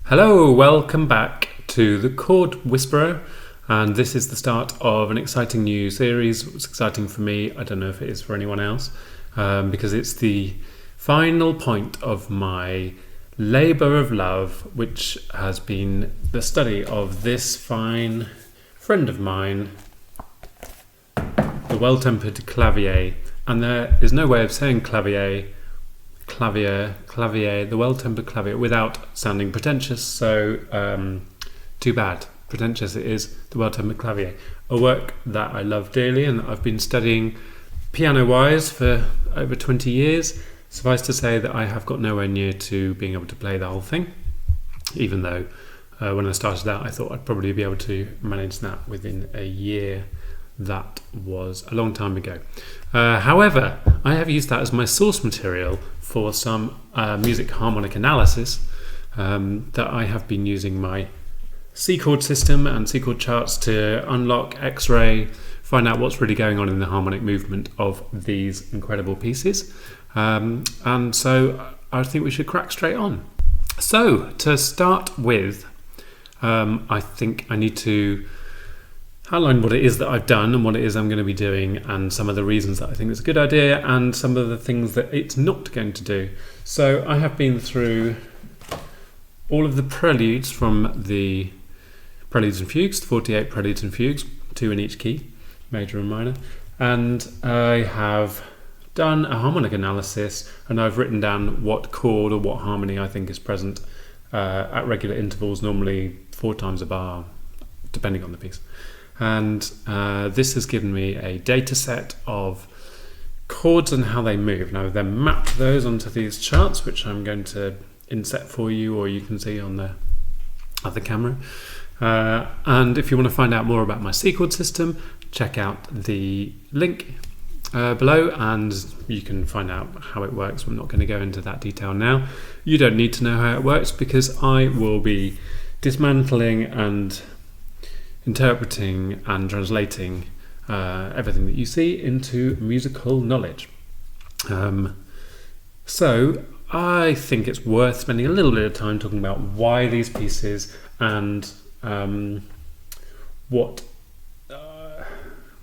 Hello, welcome back to the Chord Whisperer, and this is the start of an exciting new series. It's exciting for me. I don't know if it is for anyone else, because it's the final point of my labour of love, which has been the study of this fine friend of mine, the Well Tempered Clavier. And there is no way of saying clavier, the Well Tempered Clavier, without sounding pretentious, so too bad. Pretentious it is, the Well Tempered Clavier, a work that I love dearly and that I've been studying piano-wise for over 20 years. Suffice to say that I have got nowhere near to being able to play the whole thing, even though when I started out I thought I'd probably be able to manage that within a year. That was a long time ago. However, I have used that as my source material for some music harmonic analysis that I have been using my Seechord system and Seechord charts to unlock, X-ray, find out what's really going on in the harmonic movement of these incredible pieces. And so I think we should crack straight on. So to start with, I think I need to outline what it is that I've done and what it is I'm going to be doing, and some of the reasons that I think it's a good idea and some of the things that it's not going to do. So I have been through all of the preludes from the Preludes and Fugues, 48 Preludes and Fugues, 2 in each key, major and minor, and I have done a harmonic analysis, and I've written down what chord or what harmony I think is present at regular intervals, normally 4 times a bar, depending on the piece. And this has given me a data set of chords and how they move. Now I've then mapped those onto these charts, which I'm going to inset for you, or you can see on the other camera. And if you want to find out more about my Seechord system, check out the link below and you can find out how it works. I'm not going to go into that detail now. You don't need to know how it works, because I will be dismantling and interpreting and translating everything that you see into musical knowledge. So I think it's worth spending a little bit of time talking about why these pieces and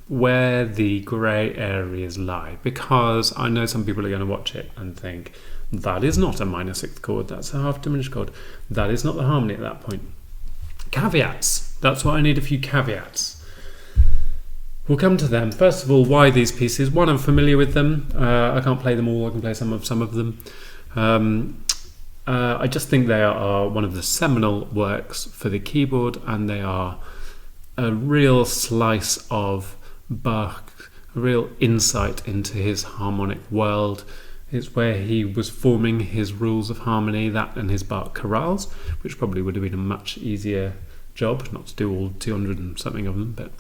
where the grey areas lie, because I know some people are going to watch it and think that is not a minor 6th chord, that's a half diminished chord, that is not the harmony at that point. Caveats. That's what I need, a few caveats. We'll come to them. First of all, why these pieces? One, I'm familiar with them. I can't play them all. I can play some of them. I just think they are one of the seminal works for the keyboard, and they are a real slice of Bach, a real insight into his harmonic world. It's where he was forming his rules of harmony, that and his Bach chorales, which probably would have been a much easier job, not to do all 200 and something of them. But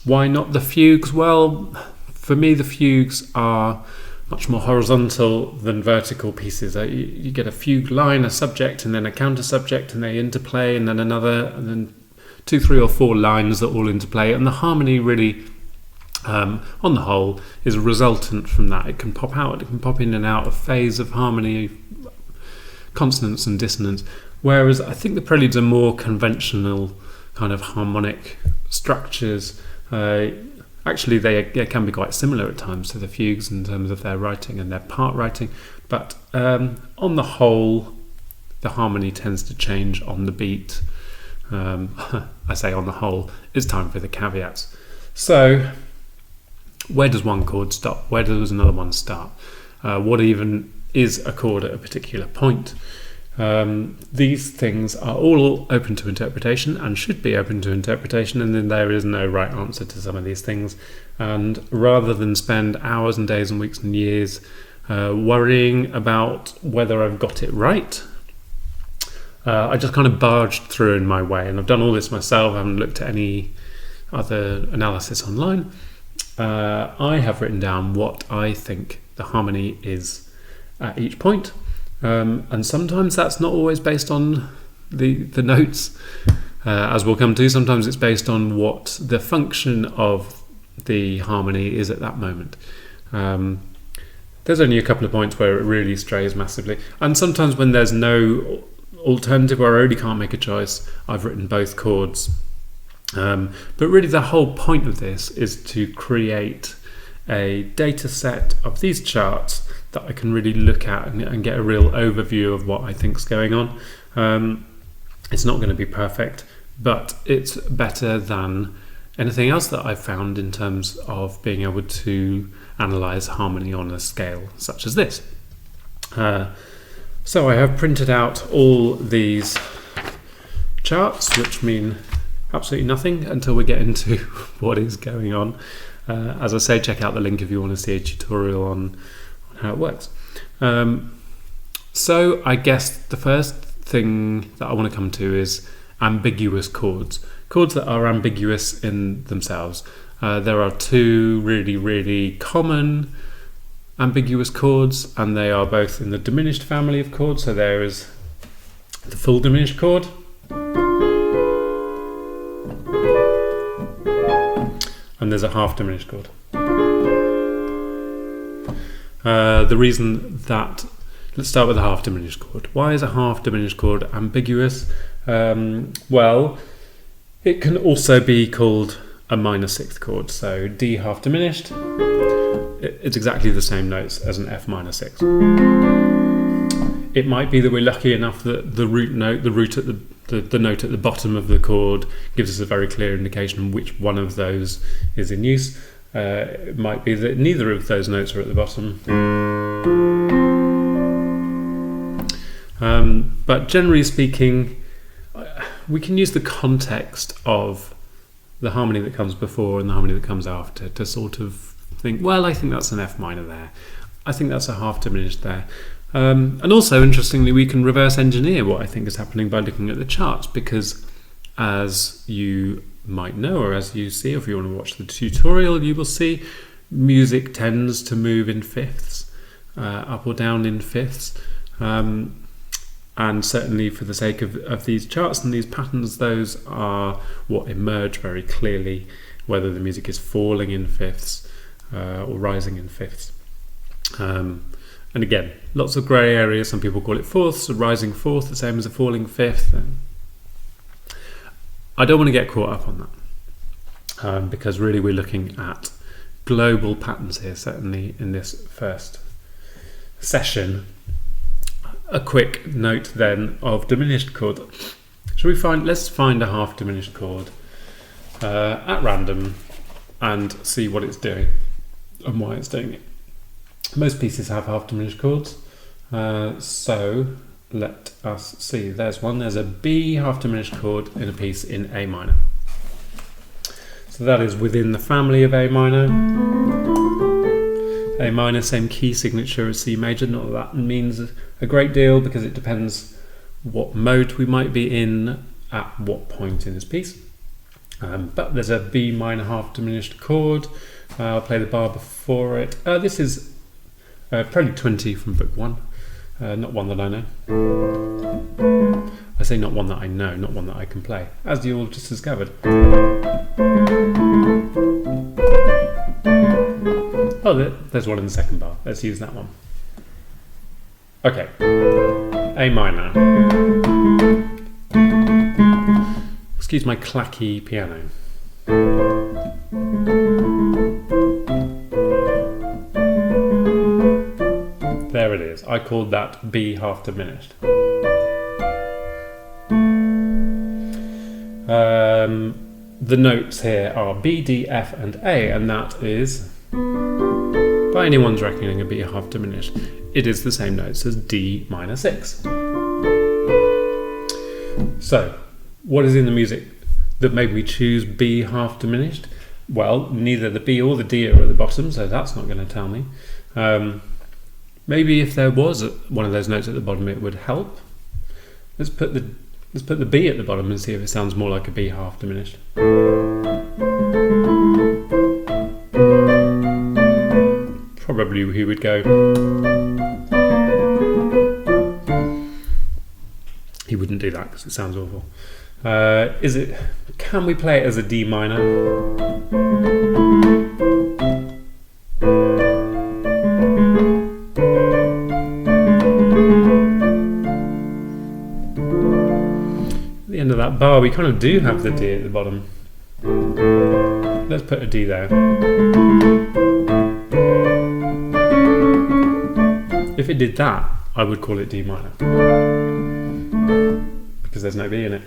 why not the fugues? Well, for me the fugues are much more horizontal than vertical pieces. You get a fugue line, a subject, and then a counter subject, and they interplay, and then another, and then 2, 3 or 4 lines that all interplay, and the harmony really on the whole is resultant from that. It can pop out, it can pop in and out of phase of harmony, consonance and dissonance, whereas I think the preludes are more conventional kind of harmonic structures. Actually they can be quite similar at times to the fugues in terms of their writing and their part writing, but on the whole the harmony tends to change on the beat. I say on the whole. It's time for the caveats. So where does one chord stop? Where does another one start? What even is a chord at a particular point? These things are all open to interpretation and should be open to interpretation, and then there is no right answer to some of these things. And rather than spend hours and days and weeks and years worrying about whether I've got it right, I just kind of barged through in my way, and I've done all this myself. I haven't looked at any other analysis online. I have written down what I think the harmony is at each point, and sometimes that's not always based on the notes, as we'll come to. Sometimes it's based on what the function of the harmony is at that moment. There's only a couple of points where it really strays massively, and sometimes when there's no alternative, where I really can't make a choice, I've written both chords. But really the whole point of this is to create a data set of these charts that I can really look at and get a real overview of what I think's going on. It's not going to be perfect, but it's better than anything else that I've found in terms of being able to analyse harmony on a scale such as this. So I have printed out all these charts, which mean absolutely nothing until we get into what is going on. As I say, check out the link if you want to see a tutorial on how it works. So I guess the first thing that I want to come to is ambiguous chords. Chords that are ambiguous in themselves. There are two really common ambiguous chords, and they are both in the diminished family of chords. So there is the full diminished chord, and there's a half diminished chord. The reason that, let's start with the half diminished chord. Why is a half diminished chord ambiguous? Well, it can also be called a minor sixth chord. So D half diminished, it's exactly the same notes as an F minor sixth. It might be that we're lucky enough that the root note, the note at the bottom of the chord gives us a very clear indication which one of those is in use. It might be that neither of those notes are at the bottom. But generally speaking, we can use the context of the harmony that comes before and the harmony that comes after to sort of think, well, I think that's an F minor there. I think that's a half diminished there. And also, interestingly, we can reverse engineer what I think is happening by looking at the charts, because as you might know, or as you see, if you want to watch the tutorial, you will see music tends to move in fifths, up or down in fifths. And certainly for the sake of these charts and these patterns, those are what emerge very clearly, whether the music is falling in fifths or rising in fifths. And again, lots of grey areas. Some people call it fourths, a rising fourth, the same as a falling fifth. I don't want to get caught up on that, because really we're looking at global patterns here, certainly in this first session. A quick note then of diminished chord. Let's find a half diminished chord at random and see what it's doing and why it's doing it. Most pieces have half diminished chords, so let us see. There's one. There's a B half diminished chord in a piece in A minor. So that is within the family of A minor. A minor, same key signature as C major. Not that means a great deal, because it depends what mode we might be in at what point in this piece. But there's a B minor half diminished chord. I'll play the bar before it. This is Prelude 20 from Book 1. Not one that I know. I say not one that I know, not one that I can play, as you all just discovered. Oh, there's one in the second bar. Let's use that one. Okay. A minor. Excuse my clacky piano. There it is. I called that B half diminished. The notes here are B, D, F and A, and that is, by anyone's reckoning, a B half diminished. It is the same notes as D minor 6. So, what is in the music that made me choose B half diminished? Well, neither the B or the D are at the bottom, so that's not going to tell me. Maybe if there was one of those notes at the bottom, it would help. Let's put the B at the bottom and see if it sounds more like a B half diminished. probably he would go. He wouldn't do that because it sounds awful. Can we play it as a D minor? At the end of that bar, we kind of do have the D at the bottom. Let's put a D there. If it did that, I would call it D minor, because there's no B in it.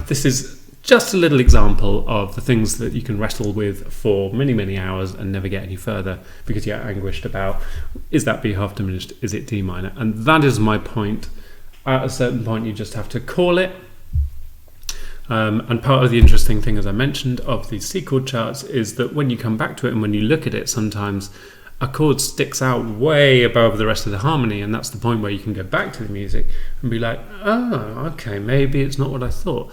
This is just a little example of the things that you can wrestle with for many, many hours and never get any further because you're anguished about, is that B half diminished, is it D minor? And that is my point. At a certain point you just have to call it. And part of the interesting thing, as I mentioned, of these C chord charts is that when you come back to it and when you look at it, sometimes a chord sticks out way above the rest of the harmony, and that's the point where you can go back to the music and be like, oh, okay, maybe it's not what I thought.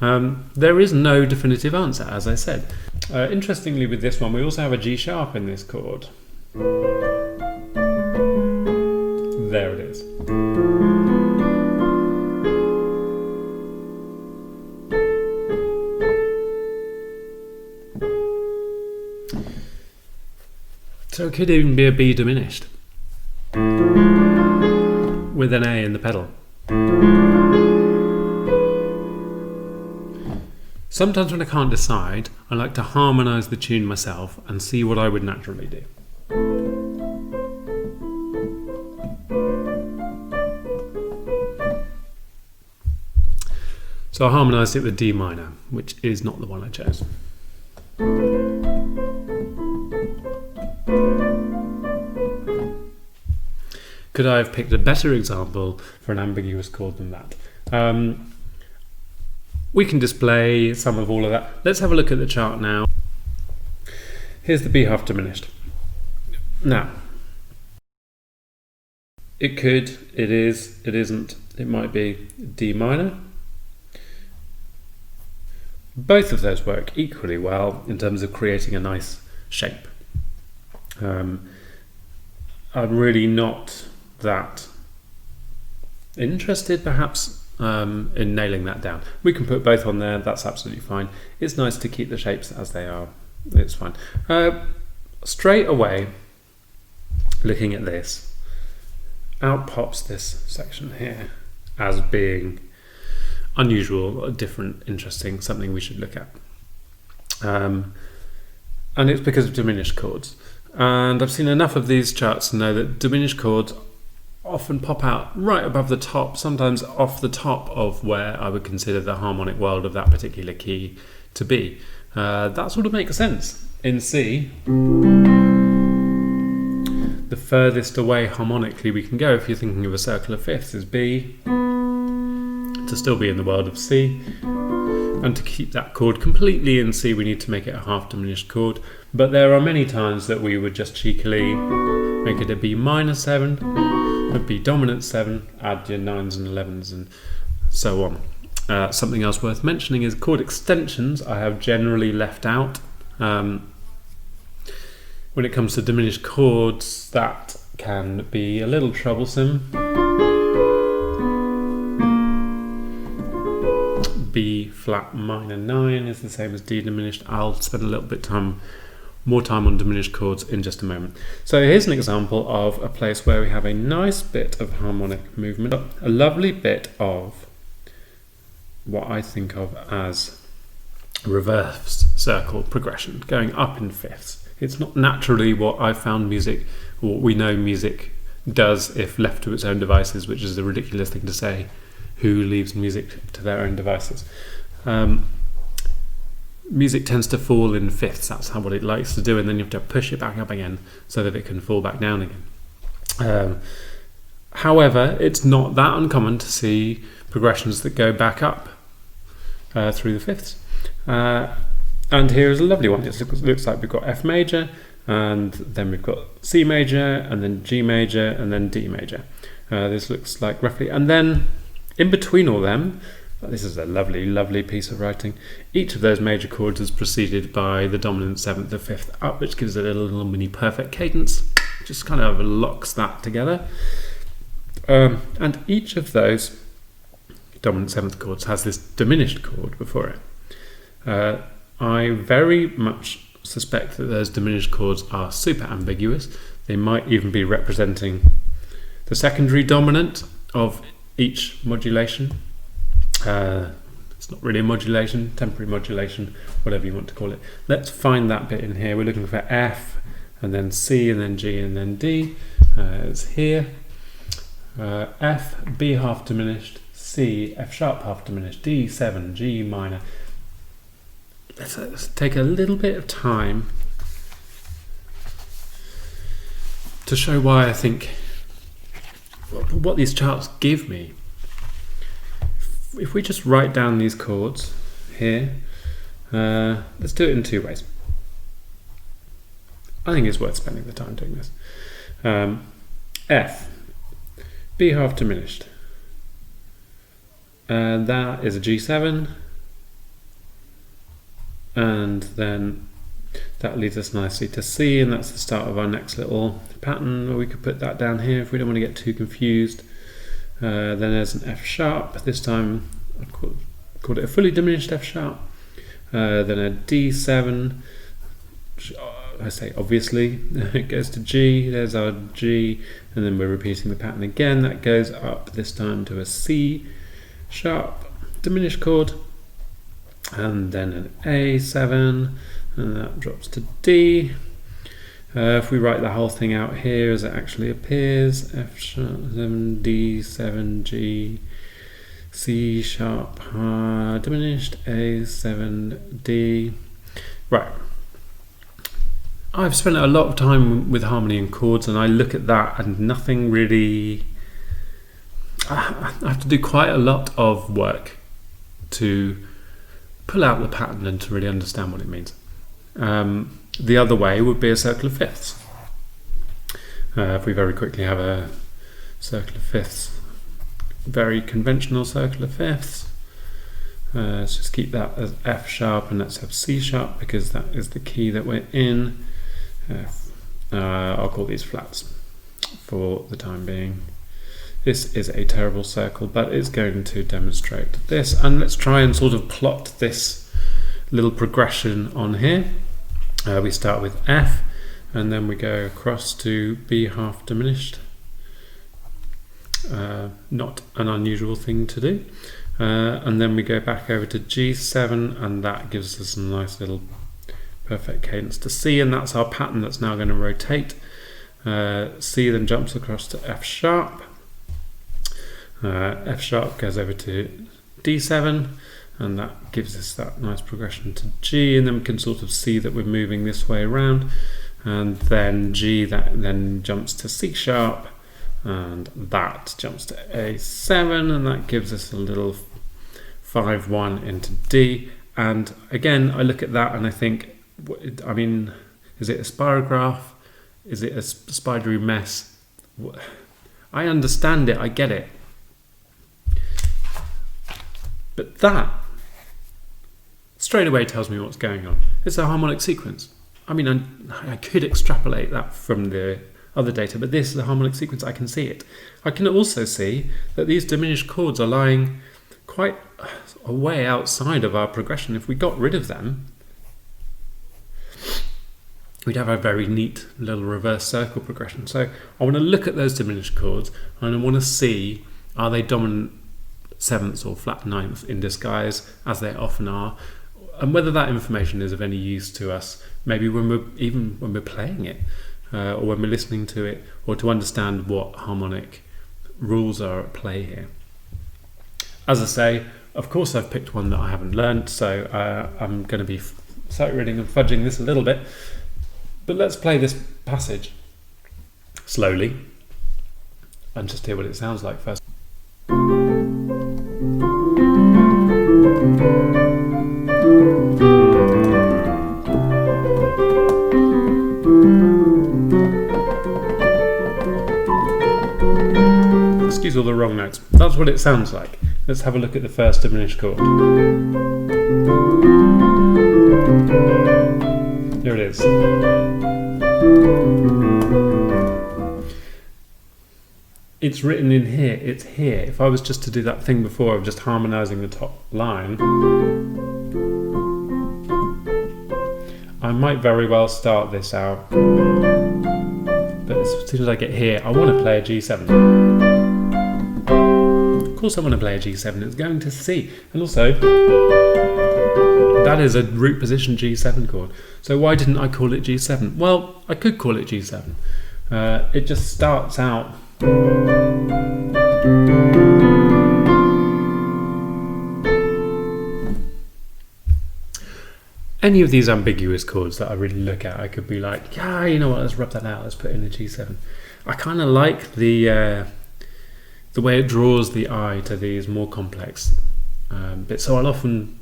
There is no definitive answer, as I said. Interestingly, with this one, we also have a G sharp in this chord. There it is. So it could even be a B diminished with an A in the pedal. Sometimes when I can't decide, I like to harmonise the tune myself and see what I would naturally do. So I harmonised it with D minor, which is not the one I chose. Could I have picked a better example for an ambiguous chord than that? We can display some of all of that. Let's have a look at the chart now. Here's the B half diminished. Now, it could, it is, it isn't, it might be D minor. Both of those work equally well in terms of creating a nice shape. I'm really not that interested perhaps in nailing that down. We can put both on there, that's absolutely fine. It's nice to keep the shapes as they are, it's fine. Straight away, looking at this, out pops this section here as being unusual, different, interesting, something we should look at. And it's because of diminished chords. And I've seen enough of these charts to know that diminished chords often pop out right above the top, sometimes off the top of where I would consider the harmonic world of that particular key to be. That sort of makes sense. In C, the furthest away harmonically we can go, if you're thinking of a circle of fifths, is B, to still be in the world of C. And to keep that chord completely in C, we need to make it a half diminished chord. But there are many times that we would just cheekily make it a B minor 7, a B dominant 7, add your 9s and 11s and so on. Something else worth mentioning is chord extensions I have generally left out. When it comes to diminished chords, that can be a little troublesome. B flat minor 9 is the same as D diminished. I'll spend a little bit more time on diminished chords in just a moment. So here's an example of a place where we have a nice bit of harmonic movement, a lovely bit of what I think of as reverse circle progression, going up in fifths. It's not naturally what I found music, or what we know music does if left to its own devices, which is a ridiculous thing to say. Who leaves music to their own devices? Music tends to fall in fifths, that's what it likes to do, and then you have to push it back up again so that it can fall back down again. However, it's not that uncommon to see progressions that go back up through the fifths. And here is a lovely one. It looks like we've got F major, and then we've got C major, and then G major, and then D major. This looks like roughly, and then in between all them, this is a lovely, lovely piece of writing. Each of those major chords is preceded by the dominant seventh or fifth up, which gives it a little mini perfect cadence. just kind of locks that together. And each of those dominant seventh chords has this diminished chord before it. I very much suspect that those diminished chords are super ambiguous. They might even be representing the secondary dominant of each modulation. It's not really a modulation, temporary modulation, whatever you want to call it. Let's find that bit in here. We're looking for F, and then C, and then G, and then D. It's here. F, B half diminished, C, F sharp half diminished, D, 7, G minor. Let's take a little bit of time to show why I think what these charts give me. If we just write down these chords here, let's do it in two ways. I think it's worth spending the time doing this. F, B half diminished, and that is a G7, and then that leads us nicely to C, and that's the start of our next little pattern, or we could put that down here if we don't want to get too confused. Then there's an F sharp, this time I've called it a fully diminished F sharp, then a D7, I say obviously, it goes to G, there's our G, and then we're repeating the pattern again. That goes up this time to a C sharp diminished chord, and then an A7, and that drops to D. If we write the whole thing out here as it actually appears, F sharp 7, D 7, G, C sharp diminished, A 7, D. Right. I've spent a lot of time with harmony and chords, and I look at that and nothing really. I have to do quite a lot of work to pull out the pattern and to really understand what it means. The other way would be a circle of fifths. If we very quickly have a circle of fifths, very conventional circle of fifths. Let's just keep that as F sharp, and let's have C sharp because that is the key that we're in. I'll call these flats for the time being. This is a terrible circle, but it's going to demonstrate this. And let's try and sort of plot this little progression on here. We start with F, and then we go across to B half diminished. Not an unusual thing to do. And then we go back over to G7, and that gives us a nice little perfect cadence to C, and that's our pattern that's now going to rotate. C then jumps across to F sharp. F sharp goes over to D7, and that gives us that nice progression to G, and then we can sort of see that we're moving this way around, and then G that then jumps to C sharp, and that jumps to A7, and that gives us a little 5-1 into D. And again, I look at that and I think, I mean, is it a spirograph? Is it a spidery mess? I understand it, I get it. But that straight away tells me what's going on. It's a harmonic sequence. I mean, I could extrapolate that from the other data, but this is a harmonic sequence. I can see it. I can also see that these diminished chords are lying quite a way outside of our progression. If we got rid of them, we'd have a very neat little reverse circle progression. So I want to look at those diminished chords, and I want to see, are they dominant sevenths or flat ninths in disguise, as they often are, and whether that information is of any use to us, maybe when we're playing it, or when we're listening to it, or to understand what harmonic rules are at play here. As I say, of course I've picked one that I haven't learned, so I'm going to be sight-reading and fudging this a little bit. But let's play this passage slowly and just hear what it sounds like first. Excuse all the wrong notes. That's what it sounds like. Let's have a look at the first diminished chord. Here it is. it's written in here, it's here. If I was just to do that thing before of just harmonizing the top line, I might very well start this out, but as soon as I get here, I want to play a G7. Of course I want to play a G7, it's going to C. And also, that is a root position G7 chord. So why didn't I call it G7? Well, I could call it G7. It just starts out any of these ambiguous chords that I really look at, I could be like, yeah, you know what, let's rub that out, let's put in a G7. I kind of like the way it draws the eye to these more complex bits. So I'll often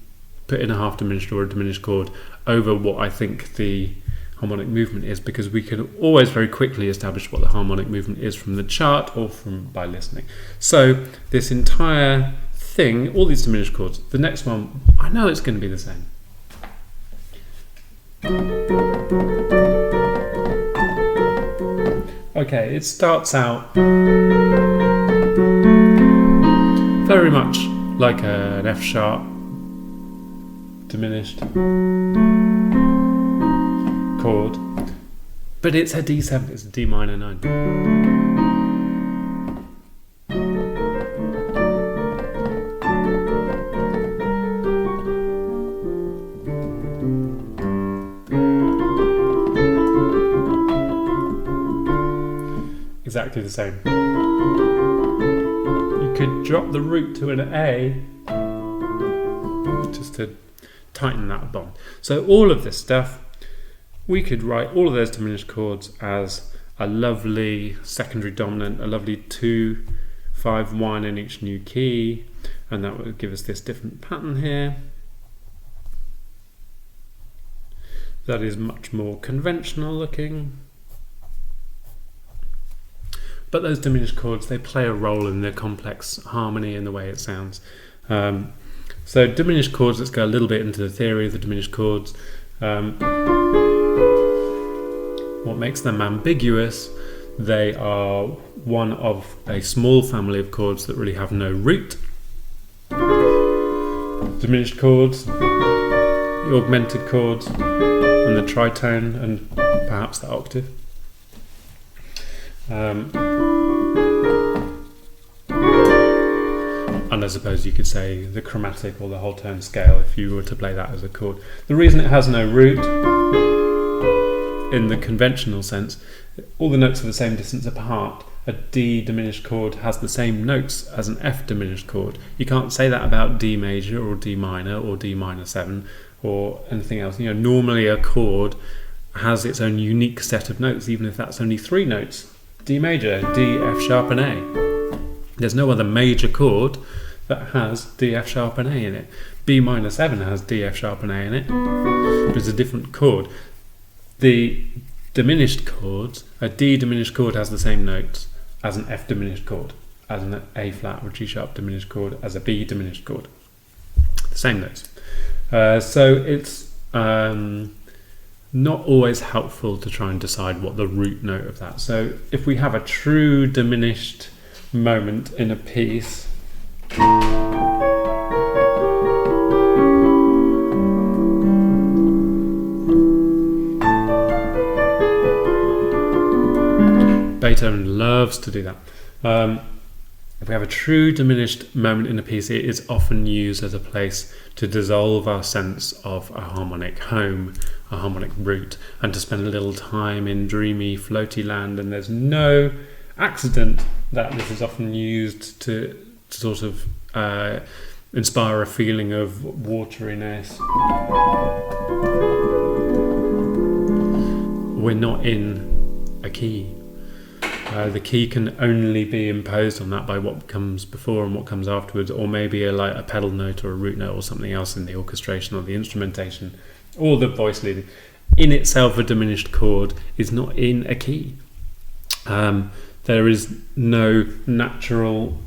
put in a half diminished or a diminished chord over what I think the harmonic movement is, because we can always very quickly establish what the harmonic movement is from the chart or by listening. So this entire thing, all these diminished chords, the next one, I know it's going to be the same. Okay, it starts out very much like an F sharp diminished chord, but it's a D7, it's a D minor 9. Exactly the same. You could drop the root to an A just to tighten that bond. So all of this stuff, we could write all of those diminished chords as a lovely secondary dominant, a lovely 2, 5, 1 in each new key, and that would give us this different pattern here. That is much more conventional looking. But those diminished chords, they play a role in the complex harmony and the way it sounds. So diminished chords, let's go a little bit into the theory of the diminished chords. What makes them ambiguous? They are one of a small family of chords that really have no root. Diminished chords, the augmented chords, and the tritone, and perhaps the octave. And I suppose you could say the chromatic or the whole tone scale if you were to play that as a chord. The reason it has no root in the conventional sense, all the notes are the same distance apart. A D diminished chord has the same notes as an F diminished chord. You can't say that about D major or D minor or D minor 7 or anything else. You know, normally a chord has its own unique set of notes, even if that's only 3 notes. D major, D, F sharp and A. There's no other major chord that has D, F sharp and A in it. B minor 7 has D, F sharp and A in it, but it's a different chord. The diminished chords, a D diminished chord has the same notes as an F diminished chord, as an A flat or G sharp diminished chord, as a B diminished chord. The same notes. So it's not always helpful to try and decide what the root note of that. So if we have a true diminished moment in a piece, Beethoven loves to do that. If we have a true diminished moment in a piece, it is often used as a place to dissolve our sense of a harmonic home, a harmonic root, and to spend a little time in dreamy, floaty land. And there's no accident that this is often used to sort of inspire a feeling of wateriness. We're not in a key. The key can only be imposed on that by what comes before and what comes afterwards, or maybe like a pedal note or a root note or something else in the orchestration or the instrumentation or the voice leading. In itself, a diminished chord is not in a key. There is no natural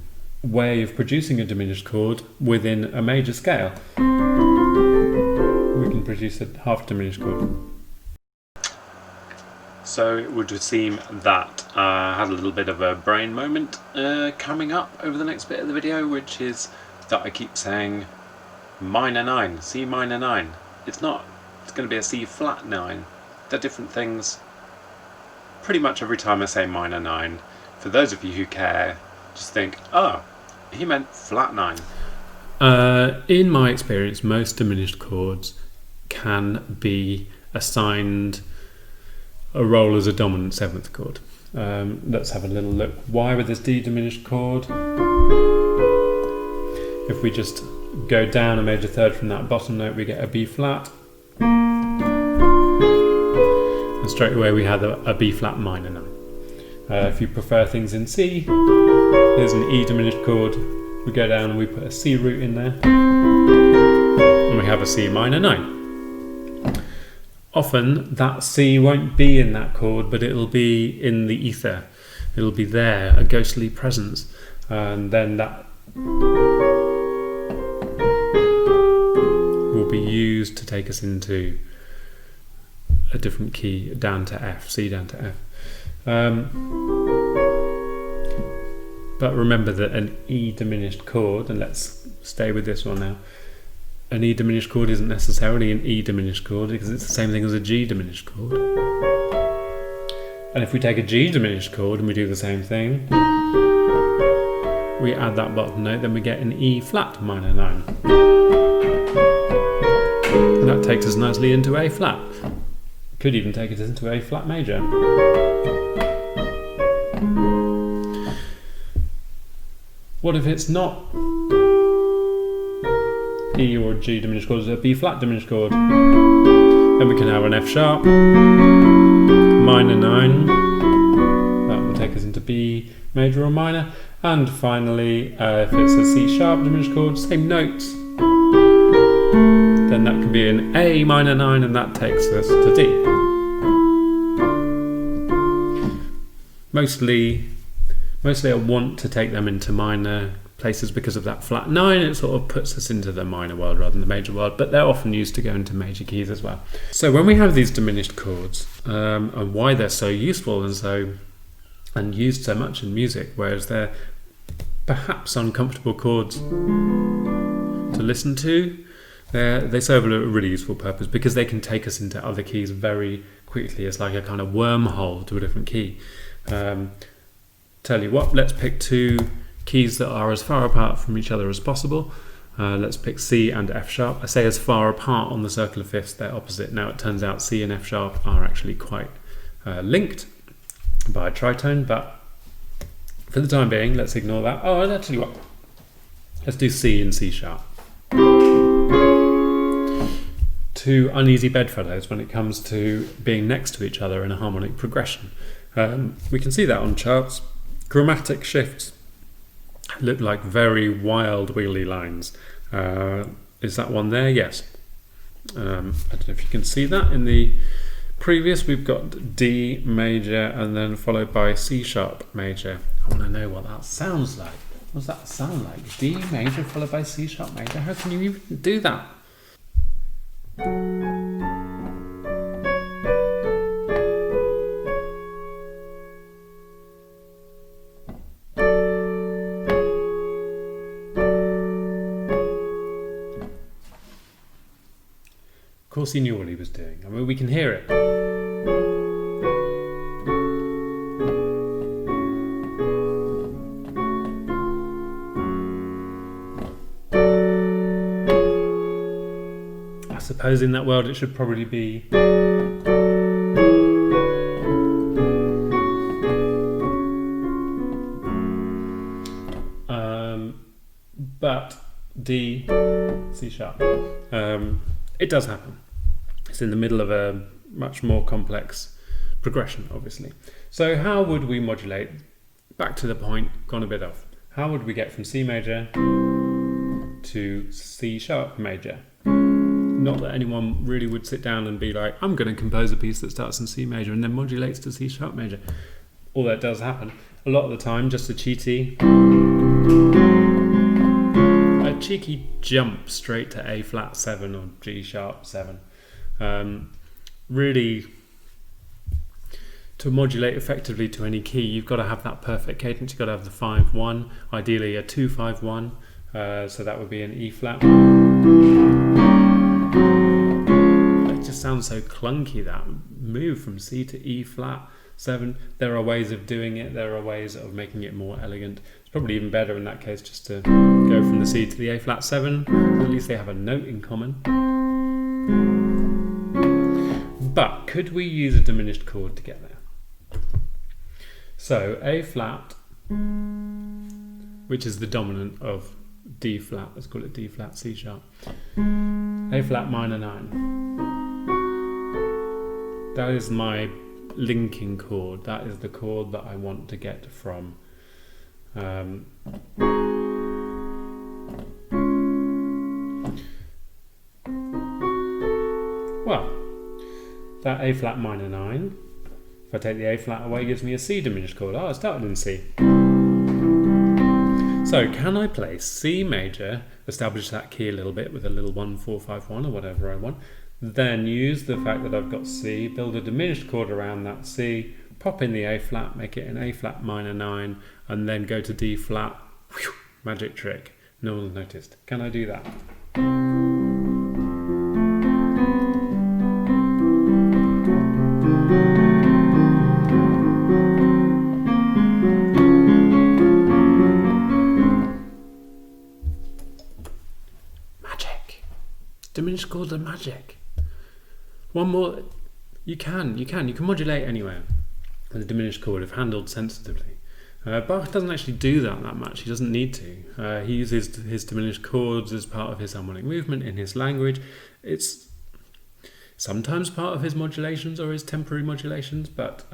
way of producing a diminished chord within a major scale. We can produce a half diminished chord. So it would seem that I had a little bit of a brain moment coming up over the next bit of the video, which is that I keep saying minor 9, C minor 9. It's not, it's going to be a C flat 9. They're different things pretty much every time I say minor 9. For those of you who care, just think, oh, he meant flat 9. In my experience, most diminished chords can be assigned a role as a dominant 7th chord. Let's have a little look. Why with this D diminished chord? If we just go down a major 3rd from that bottom note, we get a B flat. And straight away we have a B flat minor 9. If you prefer things in C, here's an E diminished chord. We go down and we put a C root in there. And we have a C minor 9. Often that C won't be in that chord, but it'll be in the ether. It'll be there, a ghostly presence. And then that will be used to take us into a different key down to F, C down to F. But remember that an E diminished chord, and let's stay with this one now, an E diminished chord isn't necessarily an E diminished chord because it's the same thing as a G diminished chord. And if we take a G diminished chord and we do the same thing, we add that bottom note, then we get an E flat minor 9. And that takes us nicely into A flat. Could even take it into A flat major. What if it's not E or G diminished chord, it's a B flat diminished chord? Then we can have an F sharp, minor 9, that will take us into B major or minor, and finally if it's a C sharp diminished chord, same notes, then that can be an A minor 9 and that takes us to D. Mostly I want to take them into minor places because of that flat 9. It sort of puts us into the minor world rather than the major world, but they're often used to go into major keys as well. So when we have these diminished chords, and why they're so useful and used so much in music, whereas they're perhaps uncomfortable chords to listen to, they serve a really useful purpose because they can take us into other keys very quickly. It's like a kind of wormhole to a different key. Tell you what, let's pick 2 keys that are as far apart from each other as possible. Let's pick C and F sharp. I say as far apart on the circle of fifths, they're opposite. Now it turns out C and F sharp are actually quite linked by a tritone, but for the time being, let's ignore that. Oh, and actually what? Let's do C and C sharp. 2 uneasy bedfellows when it comes to being next to each other in a harmonic progression. We can see that on charts. Chromatic shifts look like very wild wheelie lines. Is that one there? Yes. I don't know if you can see that in the previous. We've got D major and then followed by C sharp major. I want to know what that sounds like. What does that sound like? D major followed by C sharp major? How can you even do that? Of course he knew what he was doing. I mean, we can hear it. I suppose in that world it should probably be but D, C sharp. It does happen. It's in the middle of a much more complex progression, obviously. So how would we modulate? Back to the point, gone a bit off. How would we get from C major to C sharp major? Not that anyone really would sit down and be like, I'm going to compose a piece that starts in C major and then modulates to C sharp major. Although it does happen. A lot of the time, just a cheeky jump straight to A flat 7 or G sharp 7. Really to modulate effectively to any key, you've got to have that perfect cadence. You've got to have the 5-1, ideally a 2-5-1. So that would be an E flat. It just sounds so clunky, that move from C to E flat 7. There are ways of doing it. There are ways of making it more elegant. It's probably even better in that case just to go from the C to the A flat 7. At least they have a note in common. But could we use a diminished chord to get there? So A flat, which is the dominant of D flat, let's call it D flat, C sharp. A flat minor 9. That is my linking chord. That is the chord that I want to get from well, that A flat minor 9, if I take the A flat away, gives me a C diminished chord. Oh, I started in C. So can I play C major, establish that key a little bit with a little 1-4-5-1 or whatever I want, then use the fact that I've got C, build a diminished chord around that C, pop in the A flat, make it an A flat minor 9, and then go to D flat. Whew, magic trick. No one's noticed. Can I do that? Diminished chords are magic. One more, you can modulate anywhere with a diminished chord if handled sensitively. Bach doesn't actually do that much. He doesn't need to. He uses his diminished chords as part of his harmonic movement in his language. It's sometimes part of his modulations or his temporary modulations, but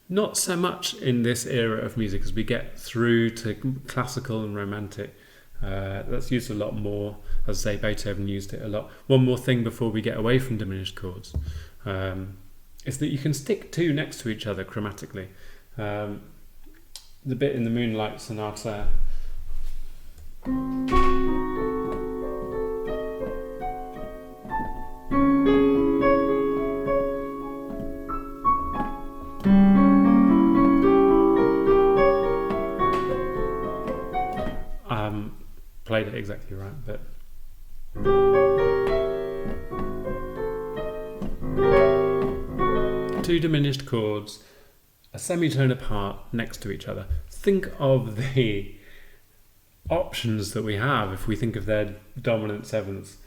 not so much in this era of music as we get through to classical and romantic. That's used a lot more. As I say, Beethoven used it a lot. One more thing before we get away from diminished chords is that you can stick two next to each other chromatically. The bit in the Moonlight Sonata, played it exactly right, but two diminished chords, a semitone apart next to each other. Think of the options that we have if we think of their dominant sevenths,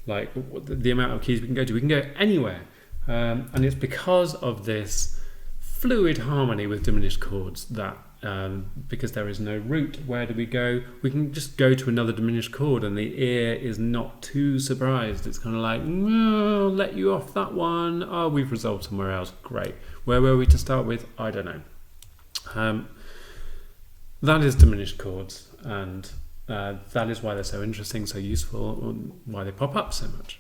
like the amount of keys we can go to. We can go anywhere, and it's because of this fluid harmony with diminished chords that because there is no root, where do we go? We can just go to another diminished chord and the ear is not too surprised. It's kind of like, no, let you off that one. Oh, we've resolved somewhere else. Great. Where were we to start with? I don't know. That is diminished chords, and that is why they're so interesting, so useful, and why they pop up so much.